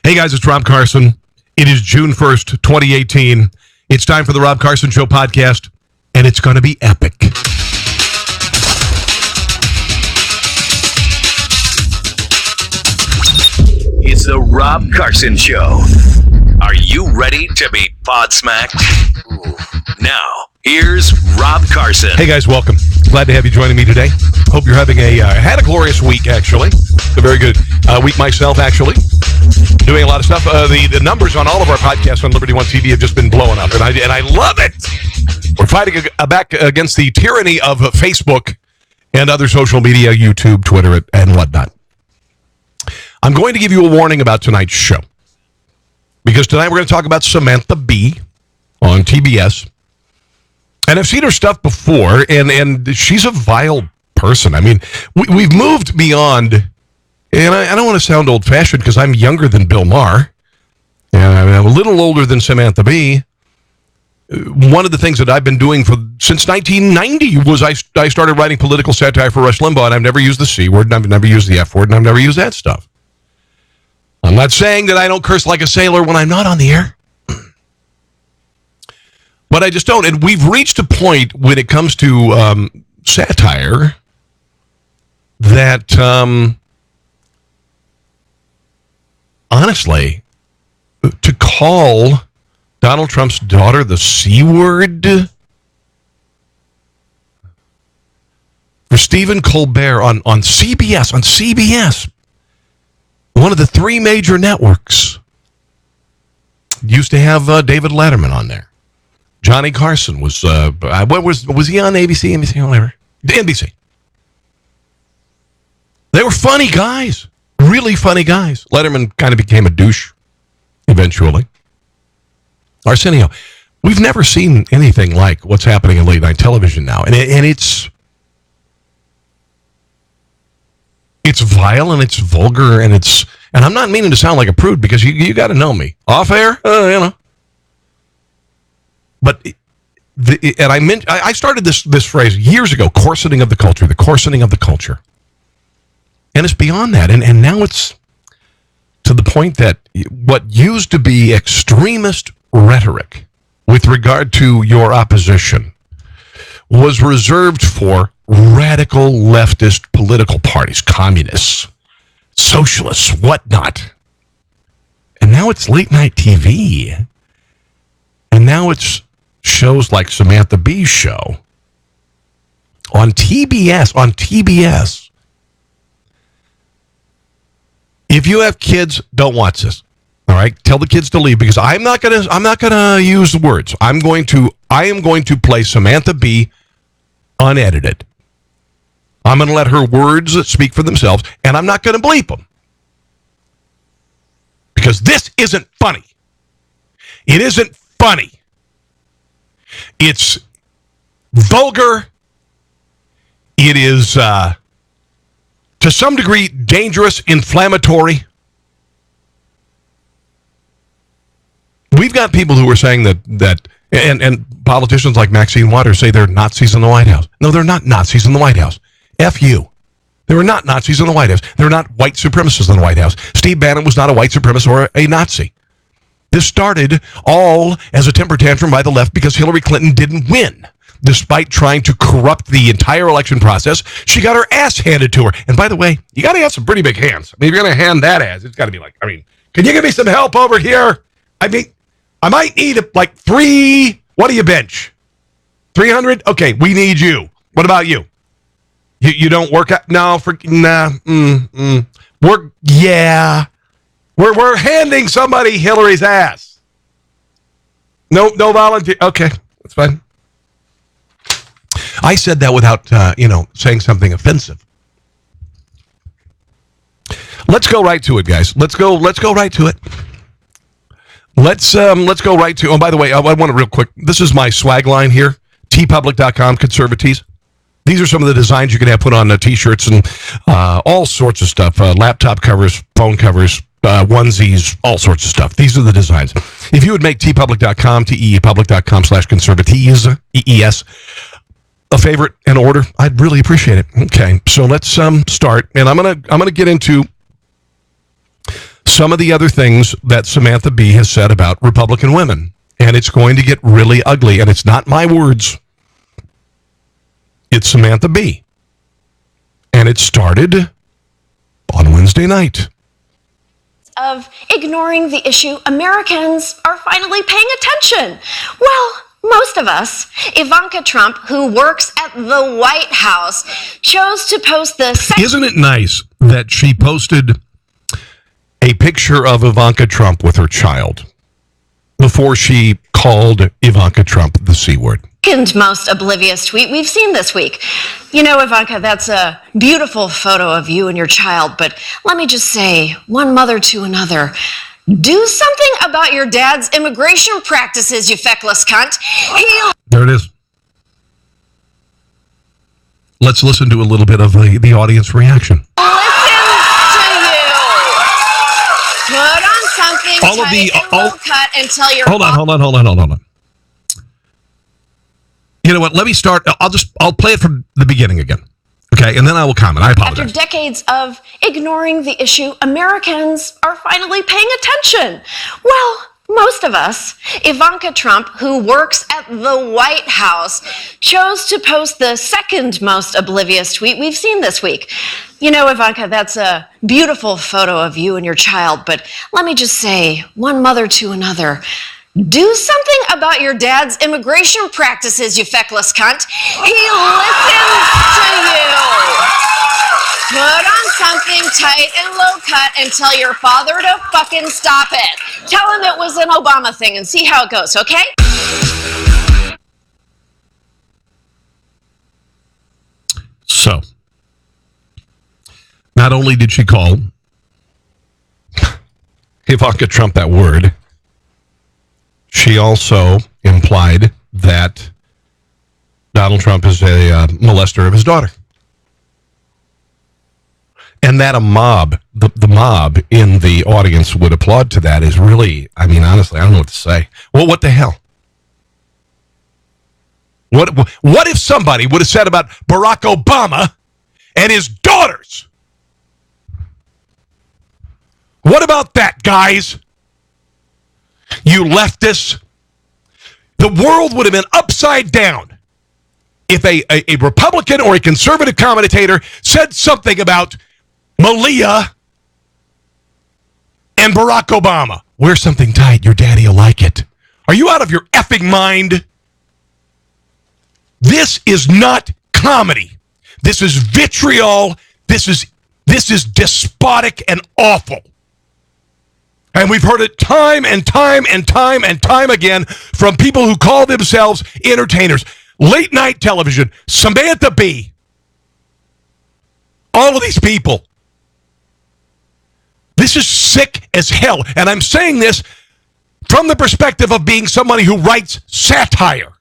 Hey guys, it's Rob Carson. It is June 1st, 2018. It's time for the Rob Carson Show podcast, and it's going to be epic. It's the Rob Carson Show. Are you ready to be podsmacked? Now, here's Rob Carson. Hey guys, welcome. Glad to have you joining me today. Hope you're having had a glorious week, actually. A very good week myself, actually. Doing a lot of stuff. The numbers on all of our podcasts on Liberty One TV have just been blowing up, and I love it. We're fighting back against the tyranny of Facebook and other social media, YouTube, Twitter, and whatnot. I'm going to give you a warning about tonight's show, because tonight we're going to talk about Samantha Bee on TBS. And I've seen her stuff before, and she's a vile person. I mean, we've moved beyond, and I don't want to sound old-fashioned because I'm younger than Bill Maher, and I'm a little older than Samantha Bee. One of the things that I've been doing since 1990 was I started writing political satire for Rush Limbaugh, and I've never used the C word, and I've never used the F word, and I've never used that stuff. I'm not saying that I don't curse like a sailor when I'm not on the air. But I just don't. And we've reached a point when it comes to satire that, honestly, to call Donald Trump's daughter the C word for Stephen Colbert on CBS, one of the three major networks, used to have David Letterman on there. Johnny Carson was he on ABC, NBC, whatever? NBC. They were funny guys, really funny guys. Letterman kind of became a douche eventually. Arsenio, we've never seen anything like what's happening in late night television now, and it's vile and it's vulgar and I'm not meaning to sound like a prude because you got to know me off air, But I started this phrase years ago, coarsening of the culture, the coarsening of the culture. And it's beyond that. And now it's to the point that what used to be extremist rhetoric with regard to your opposition was reserved for radical leftist political parties, communists, socialists, whatnot. And now it's late night TV. And now it's shows like Samantha Bee's show on TBS. If you have kids, don't watch this. All right? Tell the kids to leave because I'm not gonna use the words. I am going to play Samantha Bee unedited. I'm going to let her words speak for themselves, and I'm not going to bleep them. Because this isn't funny. It isn't funny. It's vulgar. It is, to some degree, dangerous, inflammatory. We've got people who are saying that and politicians like Maxine Waters say they're Nazis in the White House. No, they're not Nazis in the White House. F you. They were not Nazis in the White House. They're not white supremacists in the White House. Steve Bannon was not a white supremacist or a Nazi. This started all as a temper tantrum by the left because Hillary Clinton didn't win. Despite trying to corrupt the entire election process, she got her ass handed to her. And by the way, you got to have some pretty big hands. I mean, if you're going to hand that ass, it's got to be like, can you give me some help over here? I might need like 3. What do you bench? 300? Okay, we need you. What about you? You don't work out? No, We're handing somebody Hillary's ass. No volunteer. Okay, that's fine. I said that without, saying something offensive. Let's go right to it, guys. Let's go right to it. Let's go right to. Oh, by the way, I want to real quick. This is my swag line here. tpublic.com conservatees. These are some of the designs you can have put on T-shirts and all sorts of stuff. Laptop covers, phone covers, onesies, all sorts of stuff. These are the designs. If you would make tpublic.com, teepublic.com/conservatees, EES, a favorite and order, I'd really appreciate it. Okay, so let's start, and I'm gonna get into some of the other things that Samantha Bee has said about Republican women. And it's going to get really ugly. And it's not my words. It's Samantha Bee. And it started on Wednesday night. Of ignoring the issue, Americans are finally paying attention. Well, most of us. Ivanka Trump, who works at the White House, chose to post the second... Isn't it nice that she posted a picture of Ivanka Trump with her child before she called Ivanka Trump the C word? Second most oblivious tweet we've seen this week. You know, Ivanka, that's a beautiful photo of you and your child, but let me just say, one mother to another, do something about your dad's immigration practices, you feckless cunt. There it is. Let's listen to a little bit of the audience reaction. Listens to you. Put on something tight and low cut until you're... Hold on. You know what? Let me start. I'll play it from the beginning again. Okay, and then I will comment. I apologize. After decades of ignoring the issue, Americans are finally paying attention. Well, most of us. Ivanka Trump, who works at the White House, chose to post the second most oblivious tweet we've seen this week. You know, Ivanka, that's a beautiful photo of you and your child, but let me just say, one mother to another, do something about your dad's immigration practices, you feckless cunt. He listens to you. Put on something tight and low cut and tell your father to fucking stop it. Tell him it was an Obama thing and see how it goes, okay? So, not only did she call Ivanka Trump that word, she also implied that Donald Trump is a molester of his daughter. And that a mob, the mob in the audience would applaud to that is really, I mean, honestly, I don't know what to say. Well, what the hell? What if somebody would have said about Barack Obama and his daughters? What about that, guys? You leftists. The world would have been upside down if a Republican or a conservative commentator said something about Malia and Barack Obama. Wear something tight. Your daddy will like it. Are you out of your effing mind? This is not comedy. This is vitriol. This is despotic and awful. And we've heard it time and time again from people who call themselves entertainers. Late night television, Samantha Bee, all of these people. This is sick as hell. And I'm saying this from the perspective of being somebody who writes satire.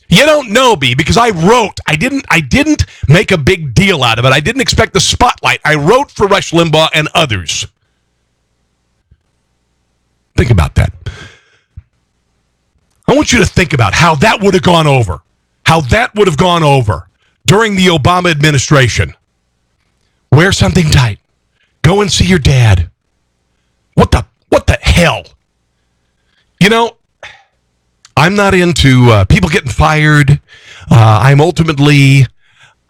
You don't know me because I wrote. I didn't make a big deal out of it. I didn't expect the spotlight. I wrote for Rush Limbaugh and others. Think about that. I want you to think about how that would have gone over. How that would have gone over during the Obama administration. Wear something tight. Go and see your dad. What the hell? You know, I'm not into people getting fired. I'm ultimately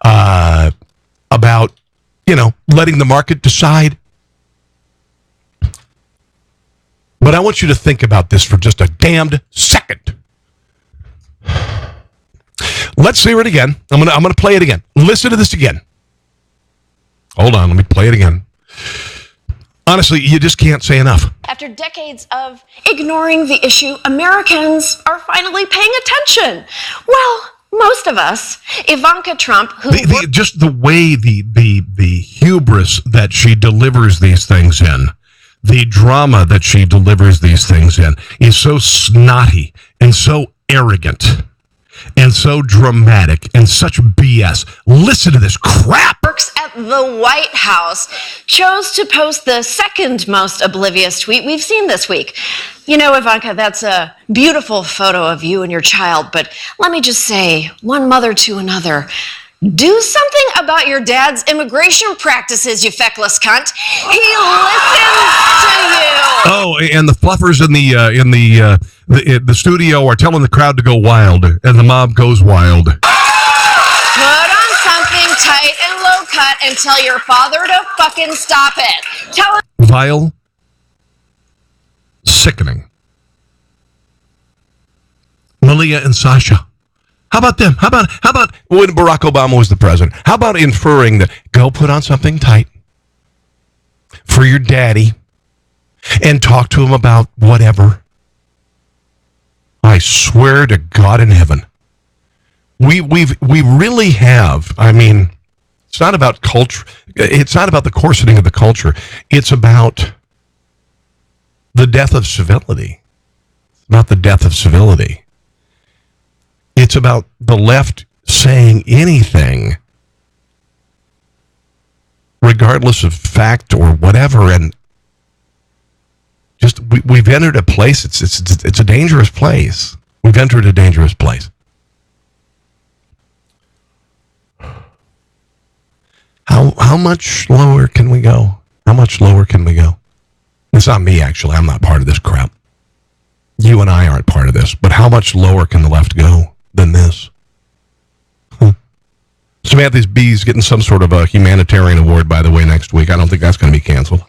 about, letting the market decide. But I want you to think about this for just a damned second. Let's hear it again. I'm gonna play it again. Listen to this again. Hold on, let me play it again. Honestly, you just can't say enough. After decades of ignoring the issue, Americans are finally paying attention. Well, most of us. Ivanka Trump, who... just the way the hubris that she delivers these things in, the drama that she delivers these things in is so snotty and so arrogant and so dramatic and such BS. Listen to this crap. Works at the White House, chose to post the second most oblivious tweet we've seen this week. You know, Ivanka, that's a beautiful photo of you and your child, but let me just say, one mother to another, Do something about your dad's immigration practices, you feckless cunt. He listens to you. Oh, and the fluffers in the studio are telling the crowd to go wild, and the mob goes wild. Put on something tight and low cut and tell your father to fucking stop it. Tell him. Vile. Sickening. Malia and Sasha. How about them? How about when Barack Obama was the president? How about inferring that go put on something tight for your daddy and talk to him about whatever? I swear to God in heaven. We really have. I mean, it's not about culture. It's not about the corseting of the culture. It's about the death of civility. It's about the death of civility. It's about the left saying anything, regardless of fact or whatever, and just we've entered a place. It's a dangerous place. We've entered a dangerous place. How much lower can we go? How much lower can we go? It's not me, actually. I'm not part of this crap. You and I aren't part of this. But how much lower can the left go than this? Samantha Bee's getting some sort of a humanitarian award, by the way, next week. I don't think that's going to be canceled.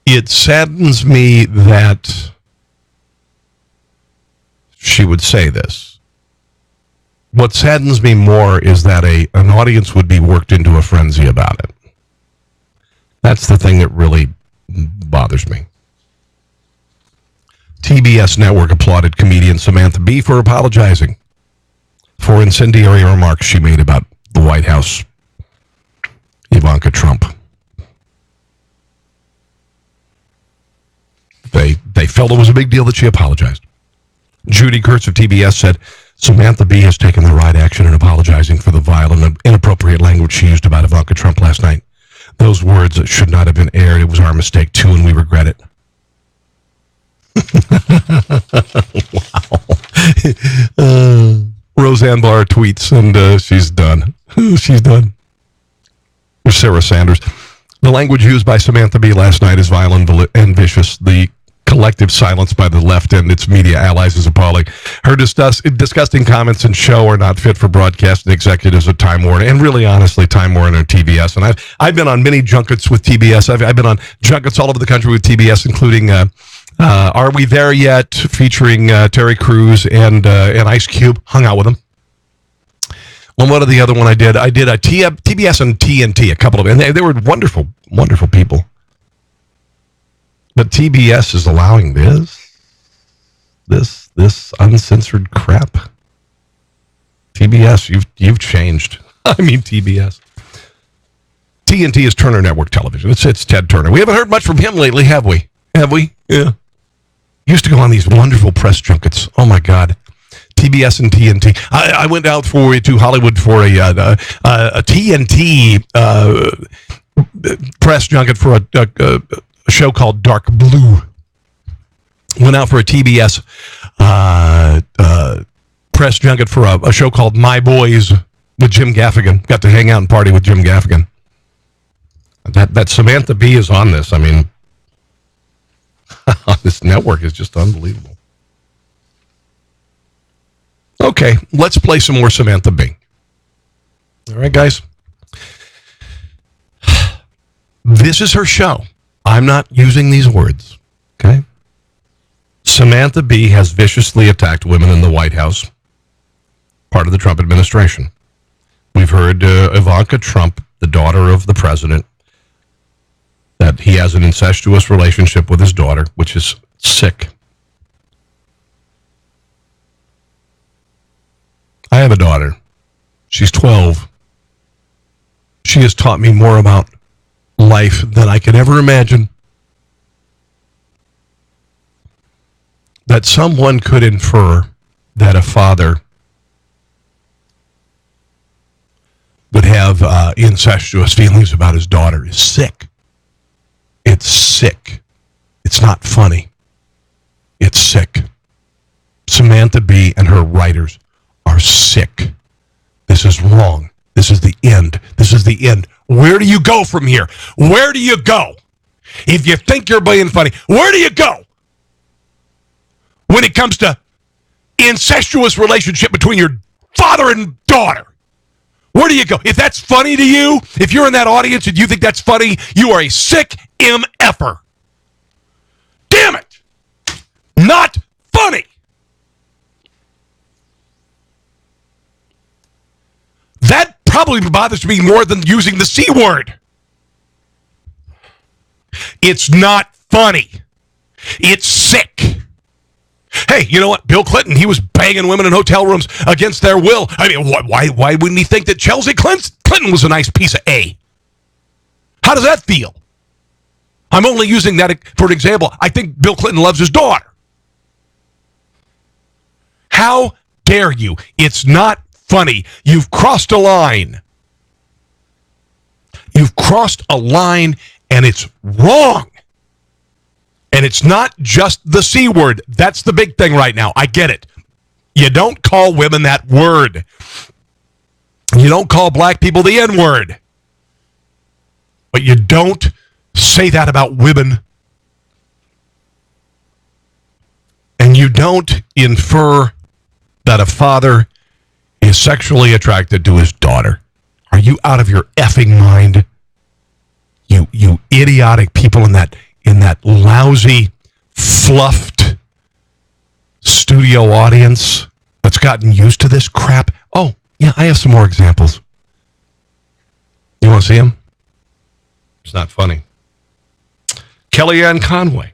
It saddens me that she would say this. What saddens me more is that an audience would be worked into a frenzy about it. That's the thing that really bothers me. TBS Network applauded comedian Samantha Bee for apologizing for incendiary remarks she made about the White House, Ivanka Trump. They felt it was a big deal that she apologized. Judy Kurtz of TBS said, Samantha Bee has taken the right action in apologizing for the vile and inappropriate language she used about Ivanka Trump last night. Those words should not have been aired. It was our mistake, too, and we regret it. Wow. Roseanne Barr tweets, and she's done. She's done. Sarah Sanders. The language used by Samantha Bee last night is vile and vicious. The collective silence by the left and its media allies is appalling. Her disgusting comments and show are not fit for broadcast and executives of Time Warner, and really, honestly, Time Warner and TBS. And I've been on many junkets with TBS. I've been on junkets all over the country with TBS, including Are We There Yet? Featuring Terry Crews and Ice Cube. Hung out with them. Well, what are the other one I did? I did a TBS and TNT, a couple of them. And they were wonderful, wonderful people. But TBS is allowing this uncensored crap. TBS, you've changed. I mean, TBS. TNT is Turner Network Television. It's Ted Turner. We haven't heard much from him lately, have we? Have we? Yeah. Used to go on these wonderful press junkets. Oh my God. TBS and TNT. I went out to Hollywood for a TNT press junket for a show called Dark Blue. Went out for a TBS press junket for a show called My Boys with Jim Gaffigan. Got to hang out and party with Jim Gaffigan. That Samantha Bee is on this. I mean, this network is just unbelievable. Okay, let's play some more Samantha Bee. All right, guys. This is her show. I'm not using these words, okay? Samantha Bee has viciously attacked women in the White House, part of the Trump administration. We've heard Ivanka Trump, the daughter of the president, that he has an incestuous relationship with his daughter, which is sick. I have a daughter. She's 12. She has taught me more about life than I could ever imagine. That someone could infer that a father would have incestuous feelings about his daughter is sick. It's sick. It's not funny. It's sick. Samantha Bee and her writers are sick. This is wrong. This is the end. This is the end. Where do you go from here? Where do you go? If you think you're being funny, where do you go? When it comes to incestuous relationship between your father and daughter, where do you go? If that's funny to you, if you're in that audience and you think that's funny, you are a sick MFer. Damn it. Not funny. That probably bothers me more than using the C word. It's not funny. It's sick. Hey, you know what? Bill Clinton, he was banging women in hotel rooms against their will. I mean, why wouldn't he think that Chelsea Clinton was a nice piece of A? How does that feel? I'm only using that for an example. I think Bill Clinton loves his daughter. How dare you? It's not funny. You've crossed a line. You've crossed a line, and it's wrong. And it's not just the C word. That's the big thing right now. I get it. You don't call women that word. You don't call black people the N word. But you don't say that about women. And you don't infer that a father is sexually attracted to his daughter. Are you out of your effing mind? You idiotic people in that lousy, fluffed studio audience that's gotten used to this crap. Oh, yeah, I have some more examples. You want to see them? It's not funny. Kellyanne Conway.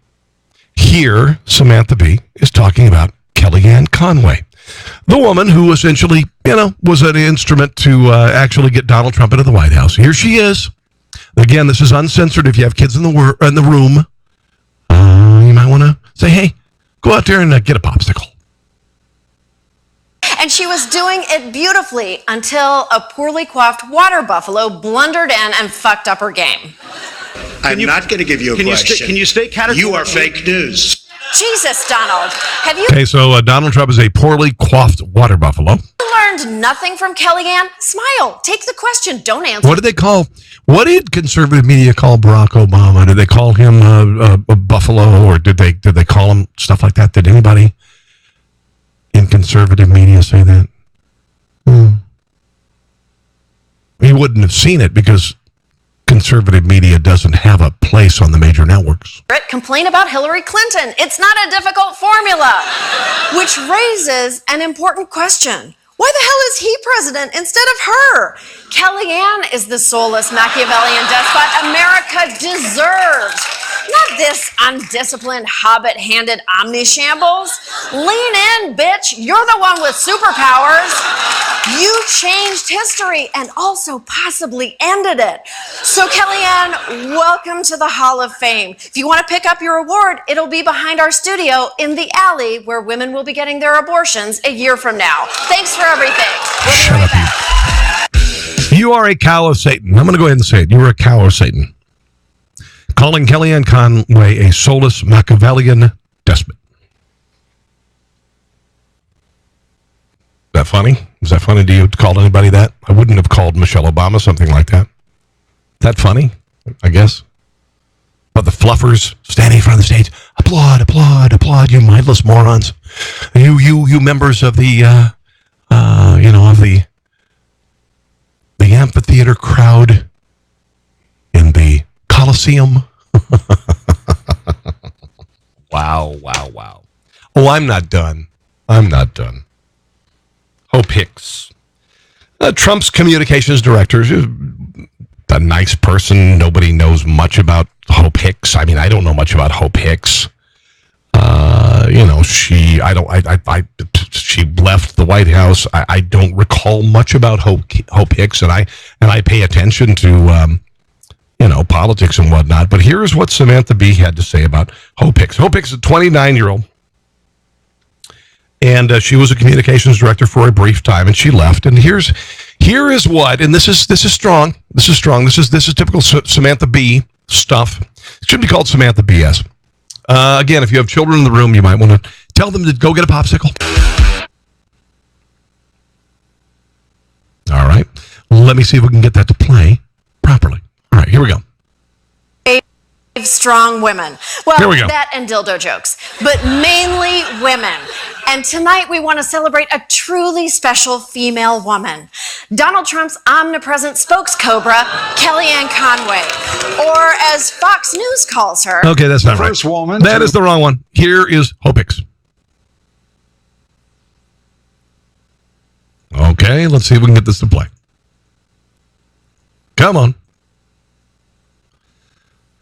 Here, Samantha Bee is talking about Kellyanne Conway, the woman who essentially, was an instrument to actually get Donald Trump into the White House. Here she is. Again, this is uncensored. If you have kids in the room, you might want to say, hey, go out there and get a popsicle. And she was doing it beautifully until a poorly coiffed water buffalo blundered in and fucked up her game. I'm not going to give you a question. Can you state categorically? You are fake news. Jesus, Donald. Have you Okay, so Donald Trump is a poorly coiffed water buffalo. learned nothing from Kellyanne? Smile. Take the question. Don't answer. What did conservative media call Barack Obama? Did they call him a buffalo, or did they call him stuff like that? Did anybody in conservative media say that? He wouldn't have seen it because conservative media doesn't have a place on the major networks. Complain about Hillary Clinton. It's not a difficult formula. Which raises an important question. Why the hell is he president instead of her? Kellyanne is the soulless Machiavellian despot America deserves. Not this undisciplined, hobbit-handed omnishambles. Lean in, bitch. You're the one with superpowers. You changed history and also possibly ended it. So, Kellyanne, welcome to the Hall of Fame. If you want to pick up your award, it'll be behind our studio in the alley where women will be getting their abortions a year from now. Thanks for everything. We'll be right back. You are a cow of Satan. I'm going to go ahead and say it. You are a cow of Satan. Calling Kellyanne Conway a soulless Machiavellian despot. Is that funny? Is that funny to you to call anybody that? I wouldn't have called Michelle Obama something like that. Is that funny? I guess. But the fluffers standing in front of the stage, applaud, applaud, applaud, you mindless morons. You members of the, the amphitheater crowd in the Coliseum. Wow. Oh, I'm not done. Hope Hicks. Trump's communications director, a nice person. Nobody knows much about Hope Hicks. I mean, I don't know much about Hope Hicks. She left the White House. I don't recall much about Hope Hicks, and I pay attention to politics and whatnot. But here's what Samantha Bee had to say about Hope Hicks. Hope Hicks is a 29-year-old, and she was a communications director for a brief time, and she left. And here is what, and this is strong. This is typical Samantha Bee stuff. It should be called Samantha BS. Again, if you have children in the room, you might want to tell them to go get a popsicle. All right. Let me see if we can get that to play properly. All right, here we go. Strong women. Well, Here we go. That and dildo jokes, but mainly women. And tonight we want to celebrate a truly special female woman. Donald Trump's omnipresent spokescobra, Kellyanne Conway, or as Fox News calls her. Okay, that's not right. First woman That is the wrong one. Here is Hope Hicks. Okay, let's see if we can get this to play. Come on.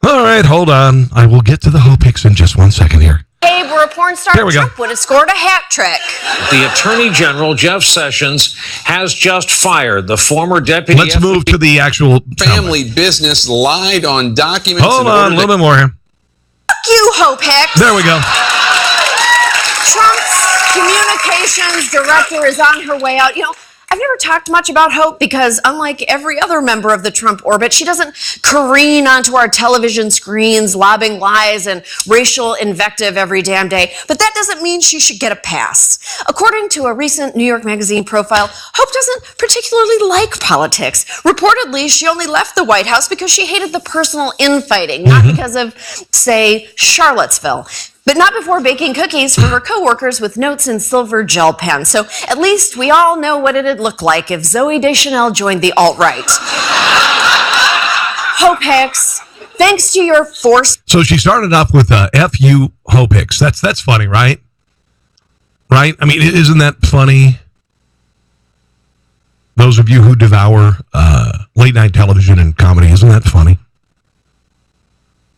All right, hold on. I will get to the Hope Hicks in just 1 second here. Abe, where a porn star There we go. Trump would have scored a hat trick. The Attorney General, Jeff Sessions, has just fired the former deputy. Let's move to the actual Family business lied on documents. Hold on, a little bit more here. Fuck you, Hope Hicks. There we go. Trump's communications director is on her way out. You know, I've never talked much about Hope because unlike every other member of the Trump orbit, she doesn't careen onto our television screens, lobbing lies and racial invective every damn day. But that doesn't mean she should get a pass. According to a recent New York Magazine profile, Hope doesn't particularly like politics. Reportedly, she only left the White House because she hated the personal infighting, not because of, say, Charlottesville. But not before baking cookies for her coworkers with notes in silver gel pens. So at least we all know what it'd look like if Zooey Deschanel joined the alt-right. Hope Hicks, thanks to your force. So she started off with F you Hope Hicks. That's funny, right? Right? I mean, isn't that funny? Those of you who devour late night television and comedy, isn't that funny?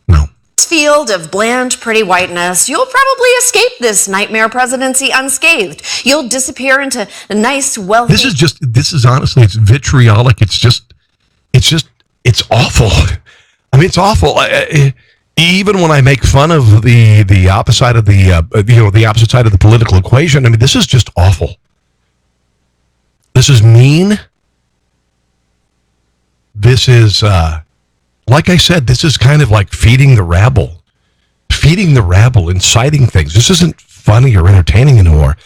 No. Field of bland, pretty whiteness, you'll probably escape this nightmare presidency unscathed. You'll disappear into a nice, wealthy... This is honestly, it's vitriolic. It's awful. I mean, it's awful. Even when I make fun of the opposite of the opposite side of the political equation, I mean, this is just awful. This is mean. This is, like I said, this is kind of like feeding the rabble, inciting things. This isn't funny or entertaining anymore.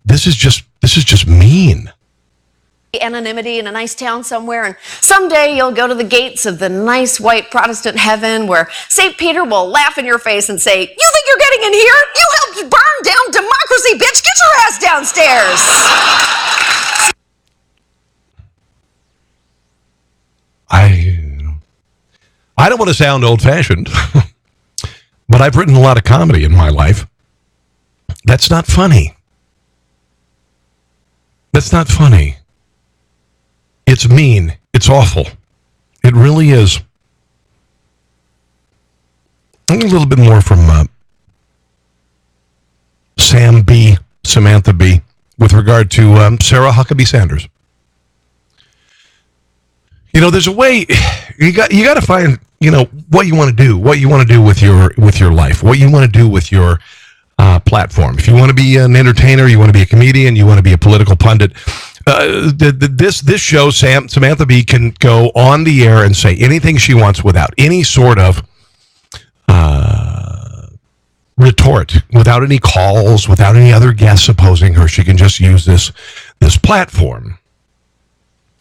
This is just mean. Anonymity in a nice town somewhere, and someday you'll go to the gates of the nice white Protestant heaven where St. Peter will laugh in your face and say, "You think you're getting in here? You helped burn down democracy, bitch! Get your ass downstairs!" I don't want to sound old-fashioned, but I've written a lot of comedy in my life. That's not funny. That's not funny. It's mean. It's awful. It really is. A little bit more from Samantha Bee, with regard to Sarah Huckabee Sanders. You know, there's a way you got to find, what you want to do with your life, what you want to do with your platform. If you want to be an entertainer, you want to be a comedian, you want to be a political pundit. This show, Samantha Bee can go on the air and say anything she wants without any sort of retort, without any calls, without any other guests opposing her. She can just use this platform.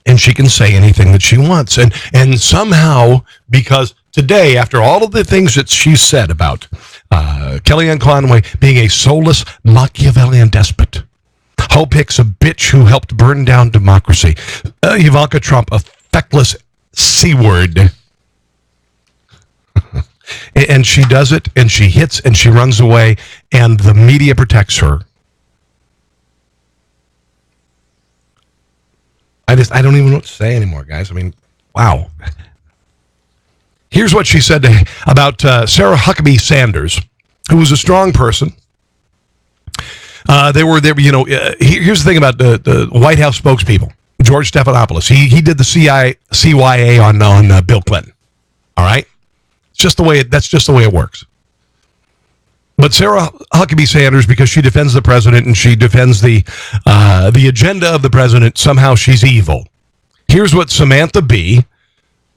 And she can say anything that she wants. And somehow, because today, after all of the things that she said about Kellyanne Conway being a soulless Machiavellian despot, Hope Hicks, a bitch who helped burn down democracy, Ivanka Trump, a feckless C-word, and she does it, and she hits, and she runs away, and the media protects her. I don't even know what to say anymore, guys. I mean, wow. Here's what she said about Sarah Huckabee Sanders, who was a strong person. Here's the thing about the White House spokespeople, George Stephanopoulos. He did the CYA on Bill Clinton. All right, that's just the way it works. But Sarah Huckabee Sanders, because she defends the president and she defends the agenda of the president, somehow she's evil. Here's what Samantha Bee,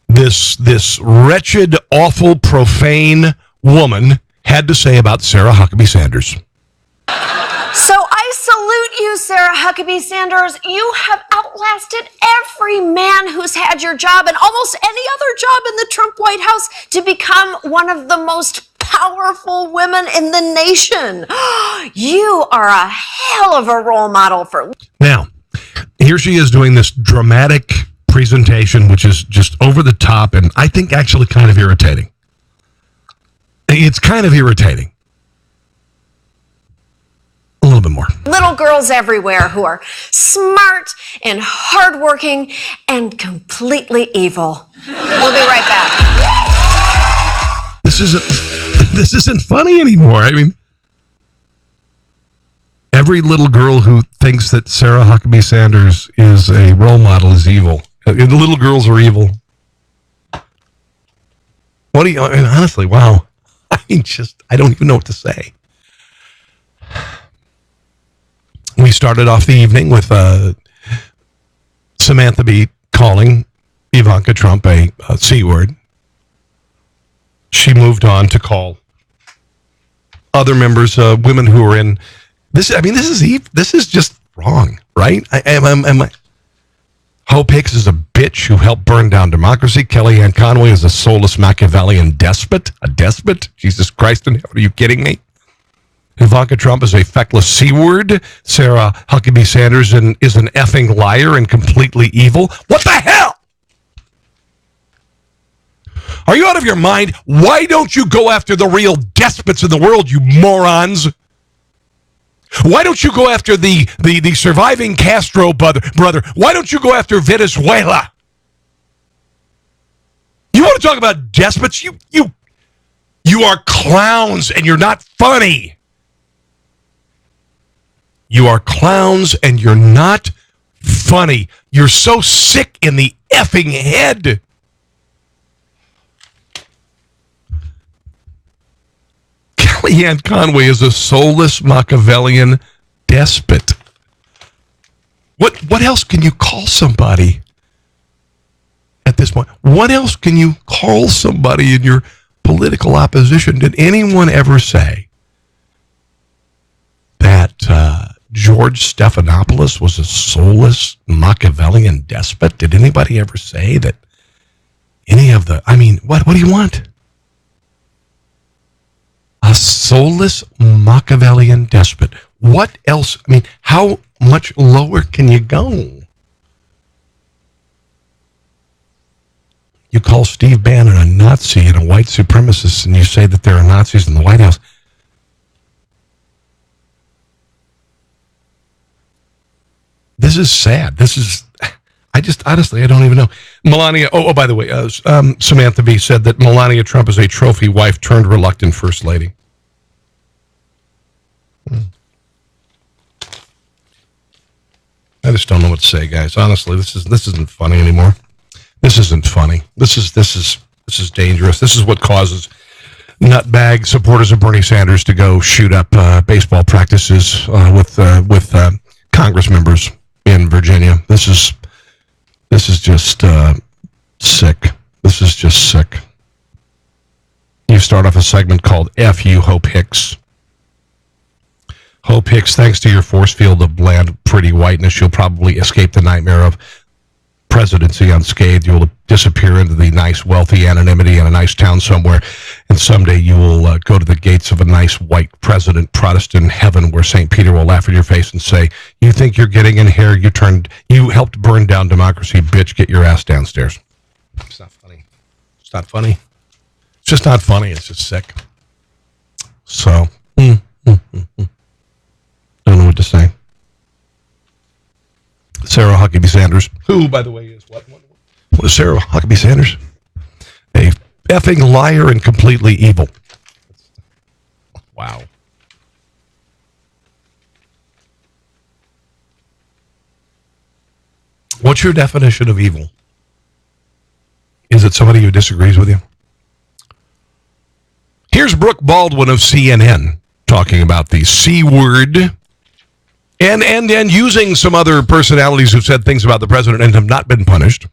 this wretched, awful, profane woman, had to say about Sarah Huckabee Sanders. So I salute you, Sarah Huckabee Sanders. You have outlasted every man who's had your job and almost any other job in the Trump White House to become one of the most powerful women in the nation. You are a hell of a role model for... Now, here she is doing this dramatic presentation, which is just over the top and I think actually kind of irritating. It's kind of irritating. A little bit more. Little girls everywhere who are smart and hardworking and completely evil. We'll be right back. This isn't funny anymore. I mean, every little girl who thinks that Sarah Huckabee Sanders is a role model is evil. The little girls are evil. What do you, I mean, honestly, wow. I mean, I don't even know what to say. We started off the evening with Samantha Bee calling Ivanka Trump a C word. She moved on to call other members, women who are in this. I mean, this is just wrong, right? Hope Hicks is a bitch who helped burn down democracy. Kellyanne Conway is a soulless Machiavellian despot. A despot? Jesus Christ in heaven, are you kidding me? Ivanka Trump is a feckless C-word. Sarah Huckabee Sanders is an effing liar and completely evil. What the hell? Are you out of your mind? Why don't you go after the real despots in the world, you morons? Why don't you go after the surviving Castro brother? Why don't you go after Venezuela? You want to talk about despots? You are clowns and you're not funny. You are clowns and you're not funny. You're so sick in the effing head. Kellyanne Conway is a soulless Machiavellian despot. What else can you call somebody at this point? What else can you call somebody in your political opposition? Did anyone ever say that George Stephanopoulos was a soulless Machiavellian despot? Did anybody ever say that any of the... I mean, what do you want? A soulless Machiavellian despot. What else? I mean, how much lower can you go? You call Steve Bannon a Nazi and a white supremacist, and you say that there are Nazis in the White House. This is sad. Honestly, I don't even know. Melania, by the way, Samantha Bee said that Melania Trump is a trophy wife turned reluctant first lady. I just don't know what to say, guys. Honestly, this isn't funny anymore. This isn't funny. This is dangerous. This is what causes nutbag supporters of Bernie Sanders to go shoot up baseball practices with Congress members in Virginia. This is just sick. This is just sick. You start off a segment called F You, Hope Hicks. Hope Hicks, thanks to your force field of bland, pretty whiteness, you'll probably escape the nightmare of presidency unscathed. You'll disappear into the nice, wealthy anonymity in a nice town somewhere, and someday you will go to the gates of a nice, white President, Protestant heaven where St. Peter will laugh in your face and say, you think you're getting in here? You helped burn down democracy, bitch. Get your ass downstairs. It's not funny. It's not funny. It's just not funny. It's just sick. So, don't know what to say. Sarah Huckabee Sanders, who, by the way, is what is Sarah Huckabee Sanders? A effing liar and completely evil. Wow. What's your definition of evil? Is it somebody who disagrees with you? Here's Brooke Baldwin of CNN talking about the C word and using some other personalities who've said things about the president and have not been punished.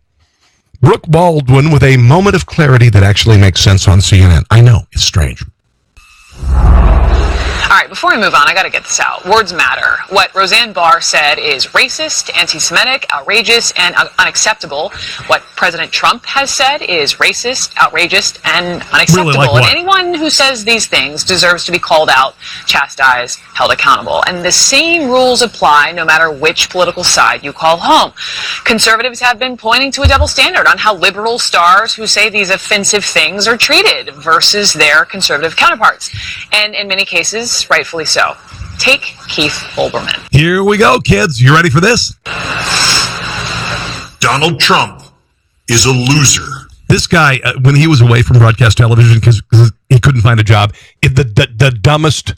Brooke Baldwin with a moment of clarity that actually makes sense on CNN. I know, it's strange. All right, before we move on, I got to get this out. Words matter. What Roseanne Barr said is racist, anti-Semitic, outrageous, and unacceptable. What President Trump has said is racist, outrageous, and unacceptable. Really, like and what? anyone who says these things deserves to be called out, chastised, held accountable. And the same rules apply no matter which political side you call home. Conservatives have been pointing to a double standard on how liberal stars who say these offensive things are treated versus their conservative counterparts. And in many cases, rightfully so. Take Keith Olbermann. Here we go, kids. You ready for this? Donald Trump is a loser. This guy, when he was away from broadcast television because he couldn't find a job, the dumbest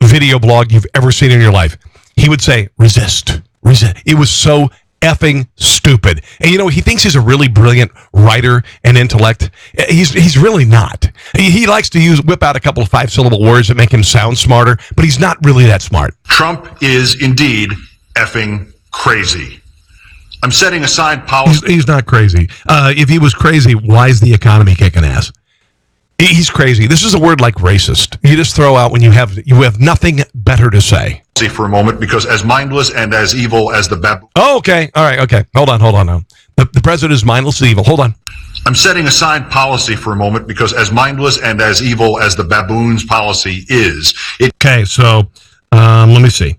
video blog you've ever seen in your life, he would say, resist. It was so effing stupid. And you know, he thinks he's a really brilliant writer and intellect. He's really not. He likes to whip out a couple of 5-syllable words that make him sound smarter, but he's not really that smart. Trump is indeed effing crazy. I'm setting aside policy. He's not crazy. If he was crazy, why is the economy kicking ass? He's crazy. This is a word like racist. You just throw out when you have nothing better to say. For a moment, because as mindless and as evil as the baboon. Oh, okay. All right. Okay. Hold on now. The president is mindless and evil. Hold on. I'm setting aside policy for a moment because as mindless and as evil as the baboon's policy is. Okay. So let me see.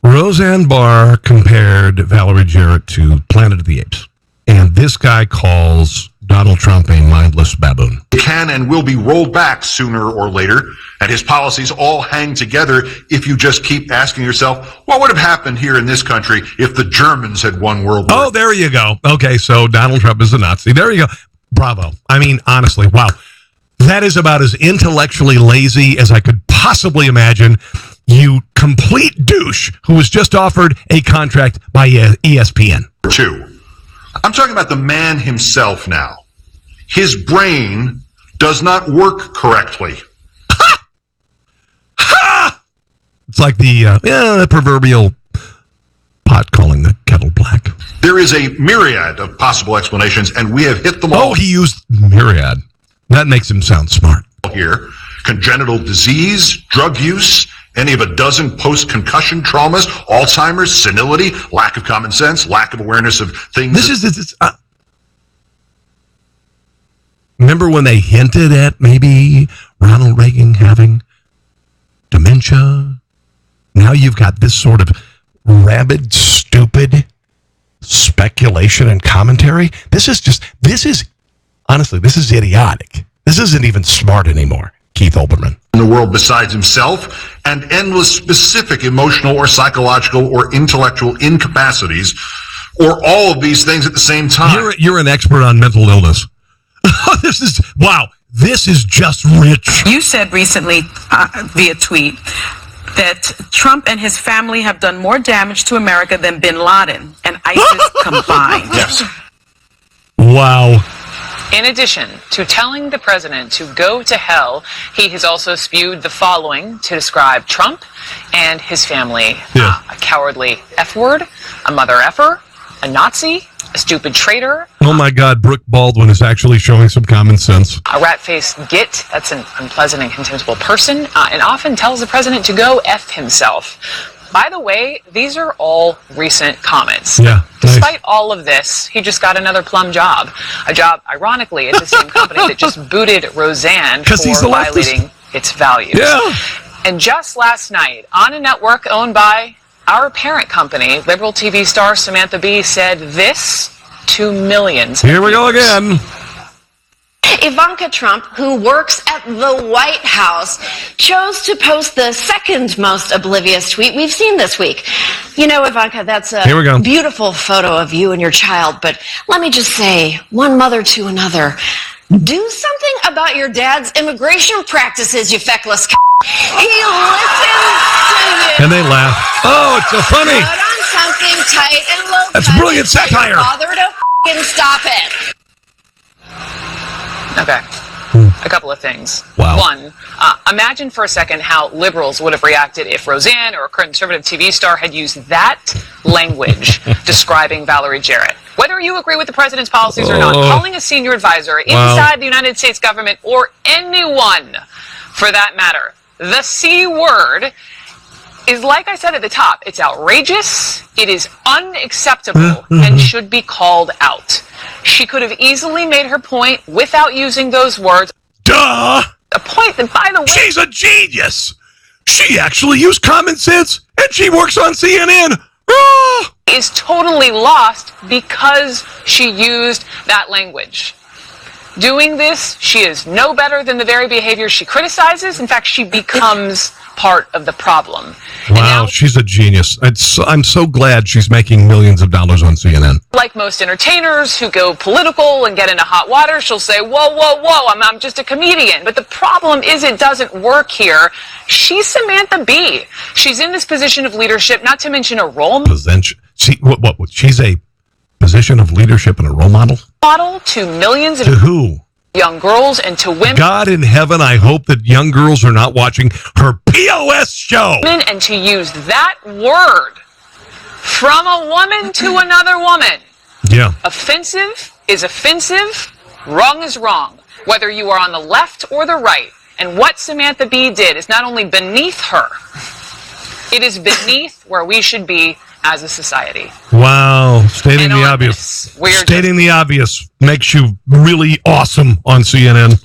Roseanne Barr compared Valerie Jarrett to Planet of the Apes. And this guy calls Donald Trump a mindless baboon. It can and will be rolled back sooner or later, and his policies all hang together if you just keep asking yourself, what would have happened here in this country if the Germans had won World War? Oh, there you go. Okay, so Donald Trump is a Nazi. There you go. Bravo. I mean, honestly, wow. That is about as intellectually lazy as I could possibly imagine. You complete douche who was just offered a contract by ESPN. 2. I'm talking about the man himself now. His brain does not work correctly. Ha! Ha! It's like the proverbial pot calling the kettle black. There is a myriad of possible explanations, and we have hit them all. Oh, he used myriad. That makes him sound smart. Here, congenital disease, drug use, any of a dozen post-concussion traumas, Alzheimer's, senility, lack of common sense, lack of awareness of things. Remember when they hinted at maybe Ronald Reagan having dementia? Now you've got this sort of rabid, stupid speculation and commentary. This is idiotic. This isn't even smart anymore. Keith Olbermann. In the world besides himself, and endless specific emotional or psychological or intellectual incapacities, or all of these things at the same time. You're an expert on mental illness. This is just rich. You said recently via tweet that Trump and his family have done more damage to America than bin Laden and ISIS combined. Yes. Wow. In addition to telling the president to go to hell, he has also spewed the following to describe Trump and his family. Yeah. A cowardly F-word, a mother effer, a Nazi, a stupid traitor. Oh my God, Brooke Baldwin is actually showing some common sense. A rat-faced git, that's an unpleasant and contemptible person, and often tells the president to go F himself. By the way, these are all recent comments. Yeah. Despite all of this, he just got another plum job. A job, ironically, at the same company that just booted Roseanne for violating its values. Yeah. And just last night, on a network owned by our parent company, liberal TV star Samantha Bee said this to millions. Here we go again. Ivanka Trump, who works at the White House, chose to post the second most oblivious tweet we've seen this week. You know, Ivanka, that's a beautiful photo of you and your child, but let me just say, one mother to another, do something about your dad's immigration practices, you feckless c***. He listens to you. And they laugh. Oh, it's so funny. Put on something tight and low. That's brilliant satire. Bother to f***ing stop it. Okay. A couple of things. Wow. One, imagine for a second how liberals would have reacted if Roseanne or a conservative TV star had used that language describing Valerie Jarrett. Whether you agree with the president's policies or not, calling a senior advisor inside the United States government or anyone for that matter. The C word is, like I said at the top, it's outrageous, it is unacceptable, and should be called out. She could have easily made her point without using those words. Duh! A point that, by the way... She's a genius! She actually used common sense, and she works on CNN! Ah! ...is totally lost because she used that language. Doing this, she is no better than the very behavior she criticizes. In fact, she becomes part of the problem. Wow, she's a genius. I'm so glad she's making millions of dollars on CNN. Like most entertainers who go political and get into hot water, she'll say, whoa, I'm just a comedian. But the problem is it doesn't work here. She's Samantha Bee. She's in this position of leadership, not to mention a role model. She's a position of leadership and a role model? To millions of... To who? Young girls and to women. God in heaven, I hope that young girls are not watching her POS show. And to use that word from a woman to another woman. Yeah. Offensive is offensive. Wrong is wrong. Whether you are on the left or the right. And what Samantha Bee did is not only beneath her, it is beneath where we should be as a society. Wow. Stating the obvious. Stating the obvious makes you really awesome on CNN.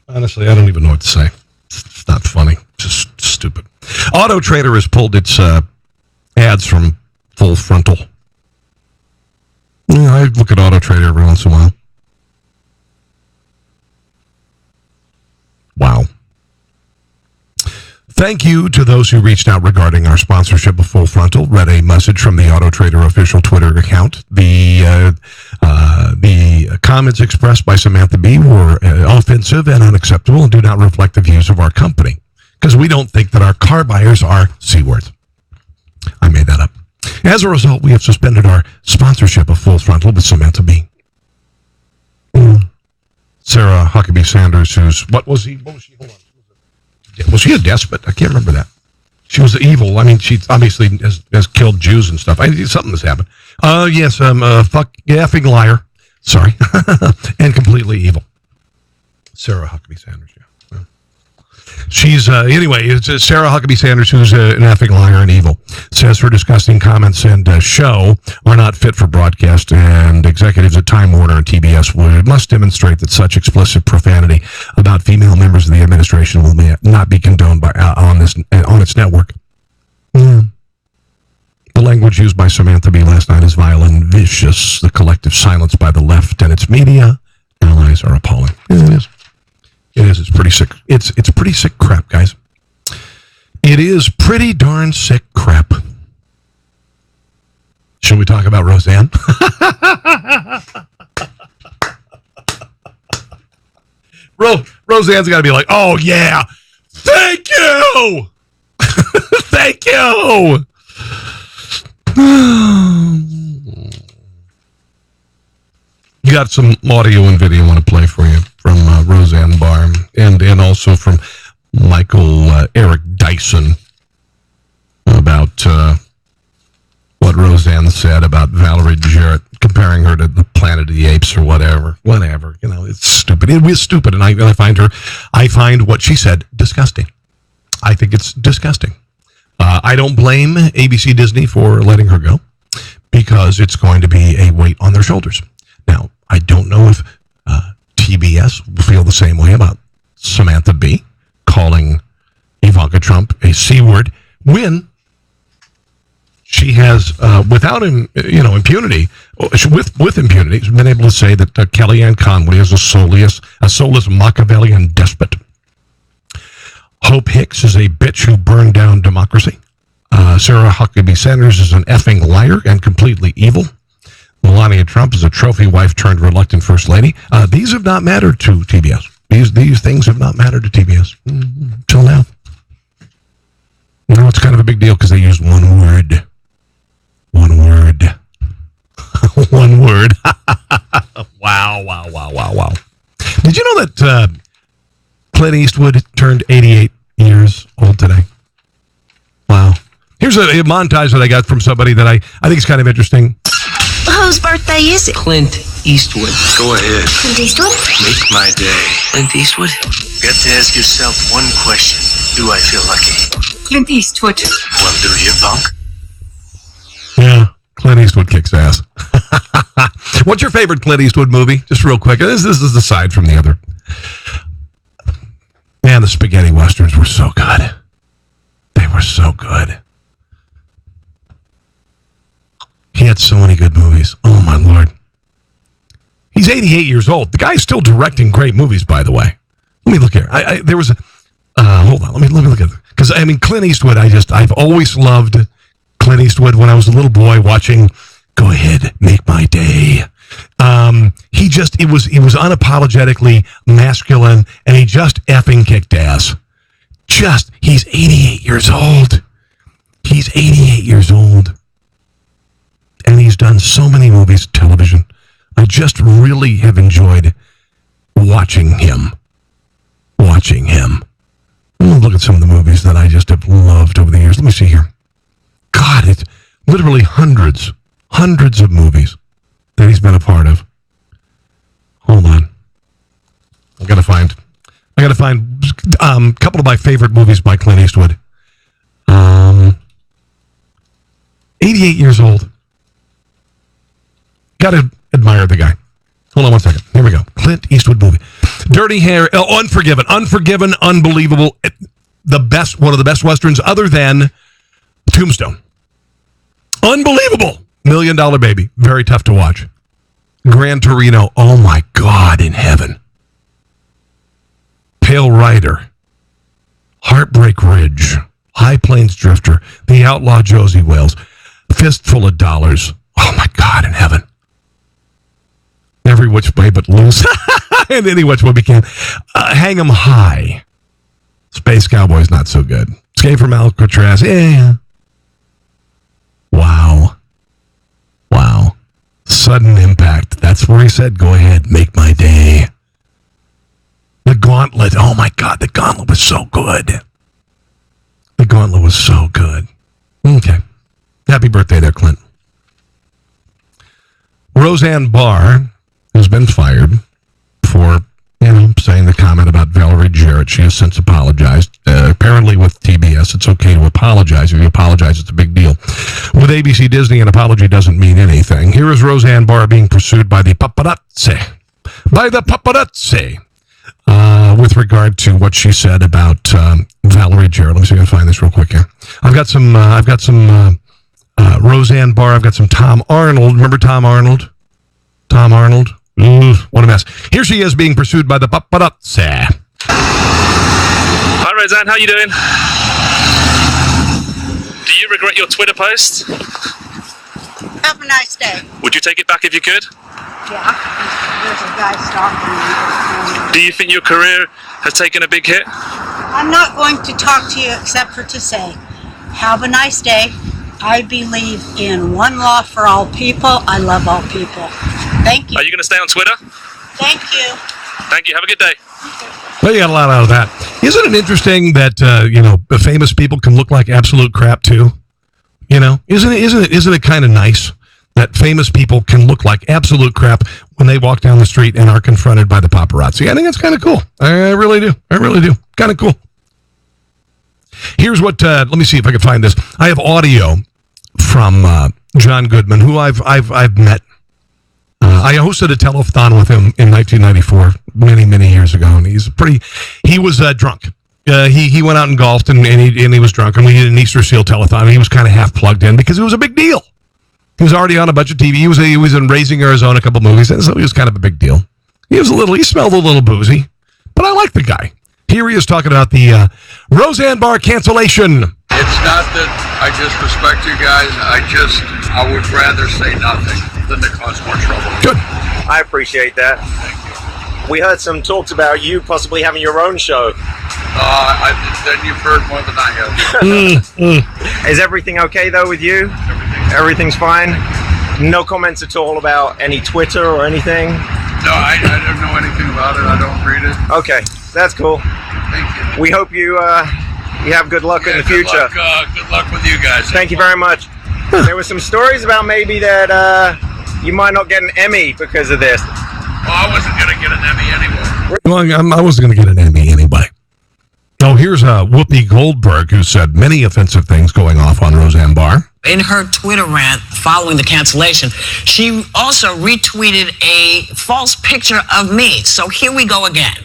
Honestly, I don't even know what to say. It's not funny. It's just stupid. Auto Trader has pulled its ads from Full Frontal. Yeah, I look at Auto Trader every once in a while. Wow. Thank you to those who reached out regarding our sponsorship of Full Frontal. Read a message from the Auto Trader official Twitter account. The comments expressed by Samantha Bee were offensive and unacceptable and do not reflect the views of our company, because we don't think that our car buyers are C words. I made that up. As a result, we have suspended our sponsorship of Full Frontal with Samantha Bee. Sarah Huckabee Sanders, what was she? Hold on. Was she a despot? I can't remember that. She was evil. I mean, she obviously has killed Jews and stuff. Something has happened. Yes, effing liar. Sorry. And completely evil. Sarah Huckabee Sanders, yeah. She's, anyway, it's Sarah Huckabee Sanders, who's an effing liar and evil, says her disgusting comments and show are not fit for broadcast, and executives at Time Warner and TBS must demonstrate that such explicit profanity about female members of the administration will not be condoned on its network. Yeah. The language used by Samantha Bee last night is vile and vicious. The collective silence by the left and its media allies are appalling. Yeah, it is. It is. It's pretty sick. It's pretty sick crap, guys. It is pretty darn sick crap. Should we talk about Roseanne? Roseanne's got to be like, oh, yeah. Thank you. Thank you. You got some audio and video I want to play for you from Roseanne Barr and also from Michael Eric Dyson about what Roseanne said about Valerie Jarrett, comparing her to the Planet of the Apes or whatever. You know, it's stupid. It was stupid, and I find what she said disgusting. I think it's disgusting. I don't blame ABC Disney for letting her go, because it's going to be a weight on their shoulders. Now, I don't know if TBS will feel the same way about Samantha Bee calling Ivanka Trump a C word when she has, without impunity, with impunity, been able to say that Kellyanne Conway is a soulless Machiavellian despot. Hope Hicks is a bitch who burned down democracy. Sarah Huckabee Sanders is an effing liar and completely evil. Melania Trump is a trophy wife turned reluctant first lady. These have not mattered to TBS. These things have not mattered to TBS till now. No, it's kind of a big deal because they used one word. One word. One word. Wow. Did you know that Clint Eastwood turned 88 years old today? Wow. Here's a montage that I got from somebody that I think is kind of interesting. Whose birthday is it? Clint Eastwood. Go ahead. Clint Eastwood? Make my day. Clint Eastwood? You have to ask yourself one question. Do I feel lucky? Clint Eastwood. Well, do you, punk? Yeah, Clint Eastwood kicks ass. What's your favorite Clint Eastwood movie? Just real quick. This is aside from the other. Man, the spaghetti westerns were so good. They were so good. He had so many good movies. Oh, my Lord. He's 88 years old. The guy's still directing great movies, by the way. Let me look here. There was a... hold on. Let me look at it. Because, I mean, Clint Eastwood, I've always loved Clint Eastwood when I was a little boy watching Go Ahead, Make My Day. He was unapologetically masculine, and he just effing kicked ass. He's 88 years old. He's 88 years old. And he's done so many movies, television. I just really have enjoyed watching him. Look at some of the movies that I just have loved over the years. Let me see here. God, it's literally hundreds of movies that he's been a part of. Hold on. I gotta find a couple of my favorite movies by Clint Eastwood. 88 years old. Gotta admire the guy. Hold on one second. Here we go. Clint Eastwood movie. Dirty Harry. Unforgiven. Unbelievable. One of the best westerns other than Tombstone. Unbelievable. $1 Million Baby. Very tough to watch. Gran Torino. Oh my God in heaven. Pale Rider. Heartbreak Ridge. High Plains Drifter. The Outlaw Josie Wales. Fistful of Dollars. Oh my God in heaven. Every Which Way But Loose. And Any Which Way We Can. Hang 'em High. Space Cowboy's not so good. Escape from Alcatraz. Yeah. Wow. Sudden Impact. That's where he said, go ahead, make my day. The Gauntlet. Oh my God, The Gauntlet was so good. Okay. Happy birthday there, Clint. Roseanne Barr has been fired for, saying the comment about Valerie Jarrett. She has since apologized. Apparently with TBS, it's okay to apologize. If you apologize, it's a big deal. With ABC Disney, an apology doesn't mean anything. Here is Roseanne Barr being pursued by the paparazzi. With regard to what she said about Valerie Jarrett. Let me see if I can find this real quick here. I've got some Roseanne Barr. I've got some Tom Arnold. Remember Tom Arnold? What a mess. Here she is being pursued by the paparazzi. Hi, Roseanne. How you doing? Do you regret your Twitter post? Have a nice day. Would you take it back if you could? Yeah. There's a guy stalking me. Do you think your career has taken a big hit? I'm not going to talk to you except for to say, have a nice day. I believe in one law for all people. I love all people. Thank you. Are you going to stay on Twitter? Thank you. Thank you. Have a good day. Well, you got a lot out of that. Isn't it interesting that, famous people can look like absolute crap too? Isn't it kind of nice that famous people can look like absolute crap when they walk down the street and are confronted by the paparazzi? I think that's kind of cool. I really do. Kind of cool. Here's what, let me see if I can find this. I have audio from John Goodman, who I've met. I hosted a telethon with him in 1994, many years ago, and he was drunk. He went out and golfed, and he was drunk, and we did an Easter Seal telethon, and he was kind of half plugged in because it was a big deal. He was already on a bunch of TV. He was in Raising Arizona, a couple movies, and so he was kind of a big deal. He smelled a little boozy, but I like the guy. Here he is talking about the Roseanne Barr cancellation. It's not that I disrespect you guys. I would rather say nothing than to cause more trouble. Good. I appreciate that. We heard some talks about you possibly having your own show. Then you've heard more than I have. Is everything okay, though, with you? Everything's fine? No comments at all about any Twitter or anything? No, I don't know anything about it. I don't read it. Okay, that's cool. Thank you. We hope you have good luck in the future. Good luck with you guys. Thank you very much. There were some stories about maybe that You might not get an Emmy because of this. Well, I wasn't going to get an Emmy anyway. Well, I wasn't going to get an Emmy anyway. Oh, here's Whoopi Goldberg, who said many offensive things going off on Roseanne Barr. In her Twitter rant following the cancellation, she also retweeted a false picture of me. So here we go again.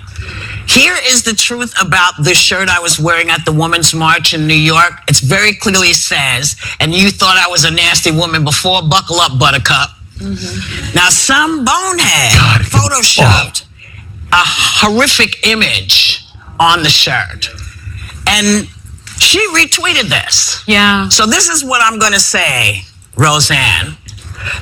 Here is the truth about the shirt I was wearing at the Women's March in New York. It's very clearly says, and you thought I was a nasty woman before, buckle up, buttercup. Mm-hmm. Now, some bonehead photoshopped a horrific image on the shirt. And she retweeted this. Yeah. So this is what I'm going to say, Roseanne.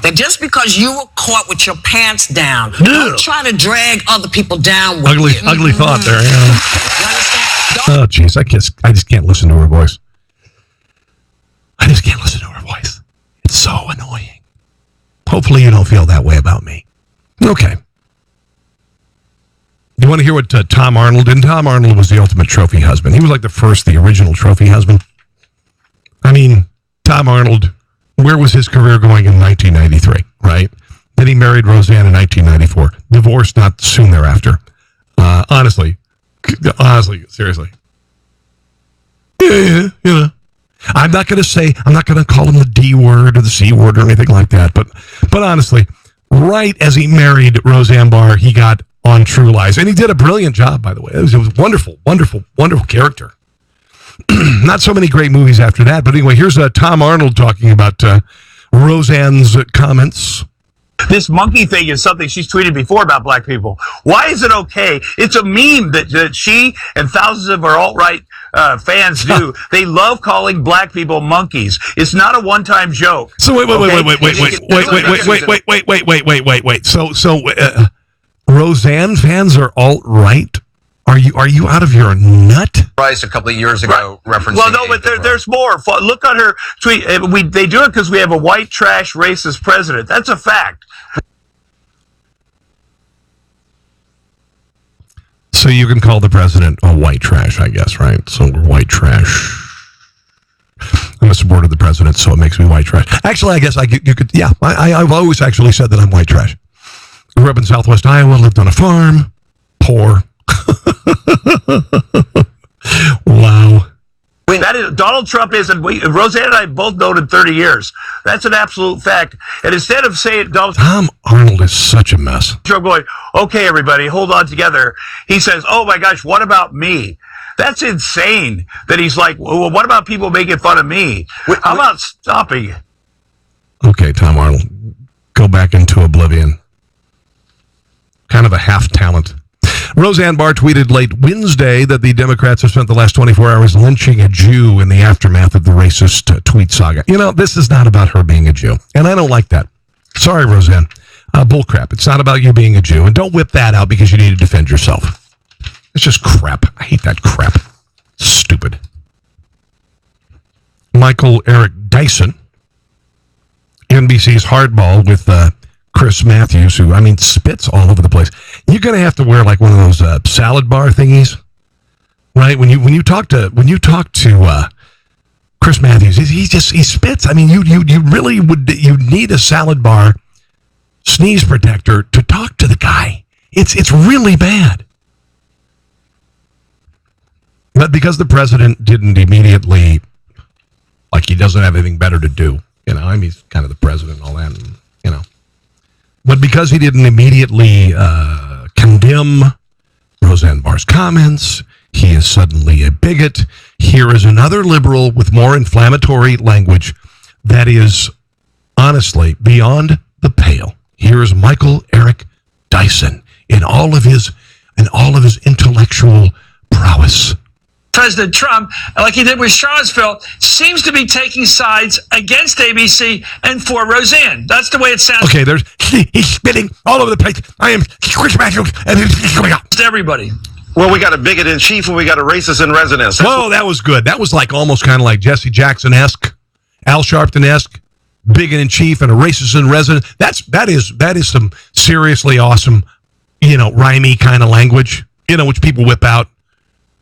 That just because you were caught with your pants down, don't try to drag other people down with Ugly thought there. Yeah. Oh, jeez, I just can't listen to her voice. I just can't listen to her voice. It's so annoying. Hopefully you don't feel that way about me. Okay. You want to hear what Tom Arnold did? Tom Arnold was the ultimate trophy husband. He was like the original trophy husband. I mean, Tom Arnold, where was his career going in 1993, right? Then he married Roseanne in 1994. Divorced not soon thereafter. Honestly, seriously. Yeah, you know. I'm not going to call him the D word or the C word or anything like that. But honestly, right as he married Roseanne Barr, he got on True Lies. And he did a brilliant job, by the way. It was wonderful, wonderful, wonderful character. Not so many great movies after that. But anyway, here's Tom Arnold talking about Roseanne's comments. This monkey thing is something she's tweeted before about black people. Why is it okay? It's a meme that she and thousands of her alt-right fans do. They love calling black people monkeys. It's not a one-time joke. So wait. So Roseanne fans are alt-right? Are you out of your nut? A couple of years ago, referencing. Well, no, but there's more. Look on her tweet. They do it because we have a white trash racist president. That's a fact. So you can call the president a white trash, I guess, right? So we're white trash. I'm a supporter of the president, so it makes me white trash. Actually, I guess you could. Yeah, I've always actually said that I'm white trash. Grew up in Southwest Iowa, lived on a farm, poor. Wow. That is, Donald Trump is, and Roseanne and I both known him 30 years. That's an absolute fact. And instead of saying Tom Arnold is such a mess. Trump going, okay, everybody, hold on together. He says, oh my gosh, what about me? That's insane that he's like, well, what about people making fun of me? How about stopping? Okay, Tom Arnold, go back into oblivion. Kind of a half talent. Roseanne Barr tweeted late Wednesday that the Democrats have spent the last 24 hours lynching a Jew in the aftermath of the racist tweet saga. You know, this is not about her being a Jew, and I don't like that. Sorry, Roseanne. Bullcrap. It's not about you being a Jew, and don't whip that out because you need to defend yourself. It's just crap. I hate that crap. Stupid. Michael Eric Dyson, NBC's Hardball with Chris Matthews, who, I mean, spits all over the place. You're going to have to wear like one of those salad bar thingies, right? When you talk to Chris Matthews, he spits. I mean, you really you need a salad bar sneeze protector to talk to the guy. It's really bad. But because the president didn't immediately, like, he doesn't have anything better to do, you know, I mean, he's kind of the president and all that, and, you know. But because he didn't immediately condemn Roseanne Barr's comments, he is suddenly a bigot. Here is another liberal with more inflammatory language that is honestly beyond the pale. Here is Michael Eric Dyson in all of his intellectual prowess. President Trump, like he did with Charlottesville, seems to be taking sides against ABC and for Roseanne. That's the way it sounds. Okay, he's spitting all over the place. I am Chris Matthews, and it's coming out. To everybody. Well, we got a bigot in chief and we got a racist in residence. That was good. That was like almost kind of like Jesse Jackson-esque, Al Sharpton-esque, bigot in chief and a racist in residence. That is some seriously awesome, you know, rhymey kind of language, you know, which people whip out,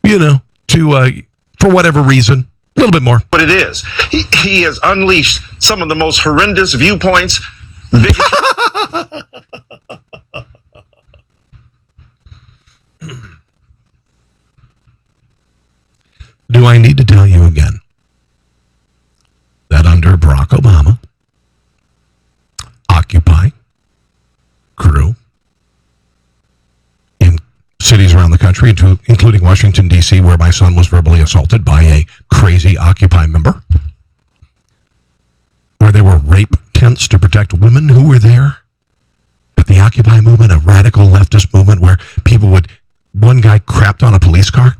you know, to for whatever reason, a little bit more. But it is. He has unleashed some of the most horrendous viewpoints Do I need to tell you again that under Barack Obama, Occupy grew in cities around the country, including Washington, D.C., where my son was verbally assaulted by a crazy Occupy member, where there were rape tents to protect women who were there. But the Occupy movement, a radical leftist movement where people one guy crapped on a police car.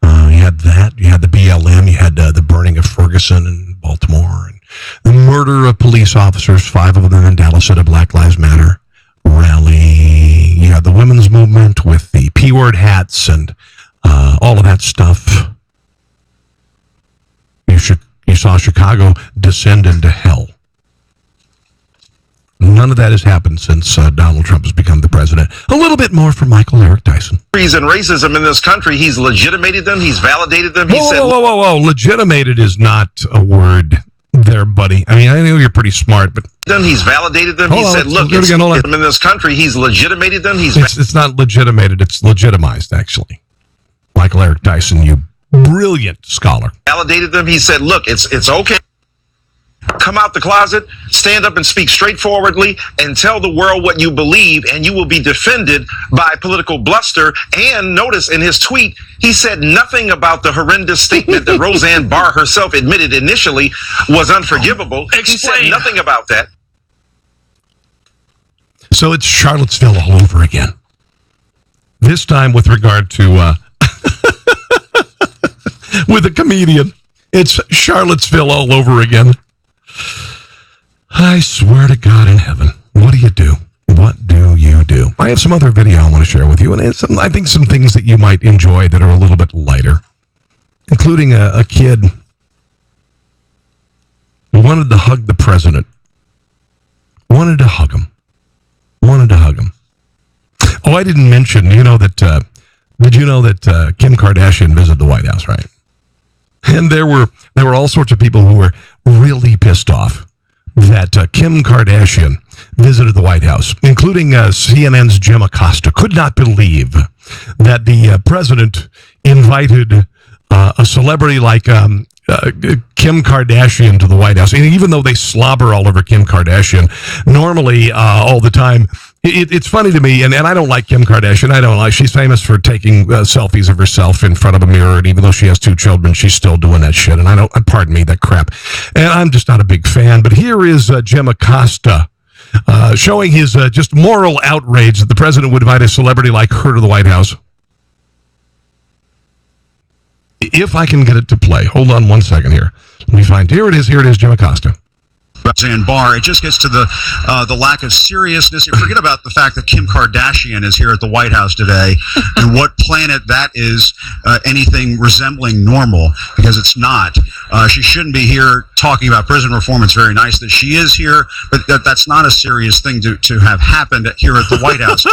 You had that. You had the BLM. You had the burning of Ferguson in Baltimore, and the murder of police officers, 5 of them in Dallas at a Black Lives Matter rally. You had the women's movement with the P-word hats and all of that stuff. You saw Chicago descend into hell. None of that has happened since Donald Trump has become the president. A little bit more from Michael Eric Dyson. And racism in this country, he's legitimated them, he's validated them. Whoa. Legitimated is not a word there, buddy. I mean, I know you're pretty smart, but... He's validated them. He said, look, in this country, he's legitimated them. It's not legitimated, it's legitimized, actually. Michael Eric Dyson, you brilliant scholar. Validated them. He said, look, it's okay. Come out the closet, stand up and speak straightforwardly, and tell the world what you believe, and you will be defended by political bluster. And notice in his tweet, he said nothing about the horrendous statement that Roseanne Barr herself admitted initially was unforgivable. Explain. He said nothing about that. So it's Charlottesville all over again. This time with regard to with a comedian. It's Charlottesville all over again. I swear to God in heaven, what do you do? What do you do? I have some other video I want to share with you, and I think some things that you might enjoy that are a little bit lighter, including a kid who wanted to hug the president. Wanted to hug him. Oh, I didn't mention, did you know that Kim Kardashian visited the White House, right? And there were all sorts of people who were really pissed off that Kim Kardashian visited the White House, including CNN's Jim Acosta. Could not believe that the president invited a celebrity like Kim Kardashian to the White House. And even though they slobber all over Kim Kardashian, normally all the time, it's funny to me, and I don't like Kim Kardashian. She's famous for taking selfies of herself in front of a mirror, and even though she has 2 children, she's still doing that shit, and pardon me, that crap. And I'm just not a big fan, but here is Jim Acosta showing his just moral outrage that the president would invite a celebrity like her to the White House. If I can get it to play. Hold on one second here. Let me find. Here it is, Jim Acosta. Roseanne Barr. It just gets to the lack of seriousness. You forget about the fact that Kim Kardashian is here at the White House today, and what planet that is anything resembling normal, because it's not. She shouldn't be here talking about prison reform. It's very nice that she is here, but that's not a serious thing to have happened here at the White House.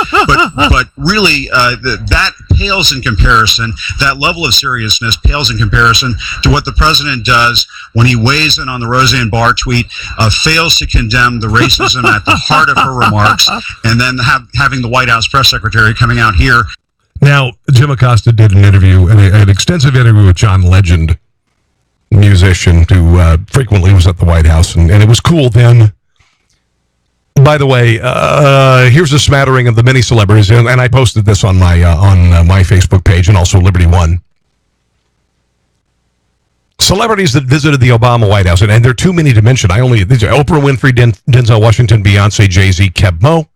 But really, that pales in comparison. That level of seriousness pales in comparison to what the president does when he weighs in on the Roseanne Barr tweet. Fails to condemn the racism at the heart of her remarks, and then having the White House press secretary coming out here. Now, Jim Acosta did an extensive interview with John Legend, musician who frequently was at the White House, and it was cool then. By the way, here's a smattering of the many celebrities, and I posted this on my Facebook page and also Liberty One. Celebrities that visited the Obama White House, and there are too many to mention. These are Oprah Winfrey, Denzel Washington, Beyonce, Jay-Z, Keb Mo,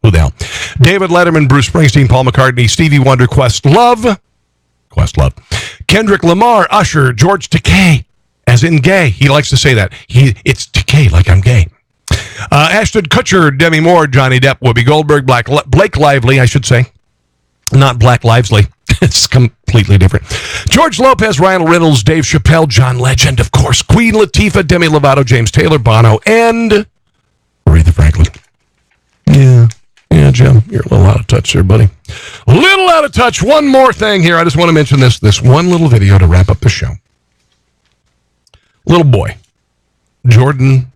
who the hell? David Letterman, Bruce Springsteen, Paul McCartney, Stevie Wonder, Questlove, Kendrick Lamar, Usher, George Takei, as in gay. He likes to say that. It's Takei, like I'm gay. Ashton Kutcher, Demi Moore, Johnny Depp, Whoopi Goldberg, Blake Lively, I should say. Not Black Livesley. It's completely different. George Lopez, Ryan Reynolds, Dave Chappelle, John Legend, of course, Queen Latifah, Demi Lovato, James Taylor, Bono, and Aretha Franklin. Yeah, Jim, you're a little out of touch there, buddy. A little out of touch. One more thing here. I just want to mention this one little video to wrap up the show. Little boy, Jordan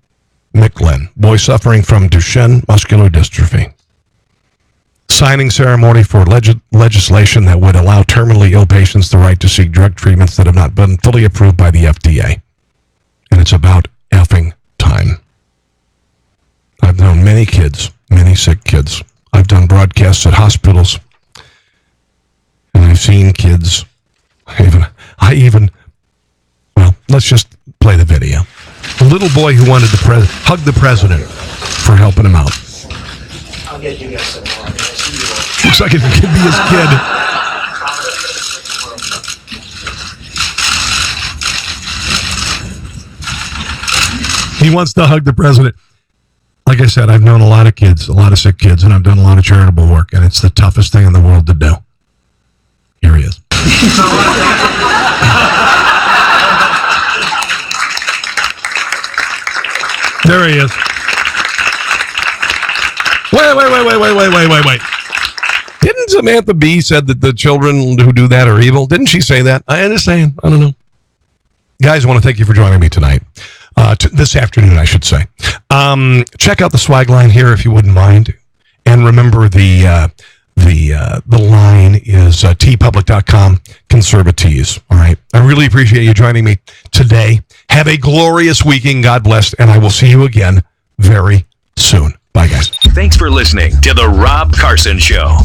Micklin, boy suffering from Duchenne muscular dystrophy. Signing ceremony for legislation that would allow terminally ill patients the right to seek drug treatments that have not been fully approved by the FDA. And it's about effing time. I've known many kids, many sick kids. I've done broadcasts at hospitals, and I've seen kids. Well, let's just play the video. A little boy who wanted to hug the president for helping him out. I'll get you guys some more. Looks like it could be his kid. He wants to hug the president. Like I said, I've known a lot of kids, a lot of sick kids, and I've done a lot of charitable work, and it's the toughest thing in the world to do. Here he is. There he is. Wait. Didn't Samantha Bee said that the children who do that are evil? Didn't she say that? I understand. I don't know. Guys, I want to thank you for joining me tonight. This afternoon, I should say. Check out the swag line here if you wouldn't mind. And remember the line is tpublic.com conservatives. All right. I really appreciate you joining me today. Have a glorious weekend. God bless. And I will see you again very soon. Bye, guys. Thanks for listening to The Rob Carson Show.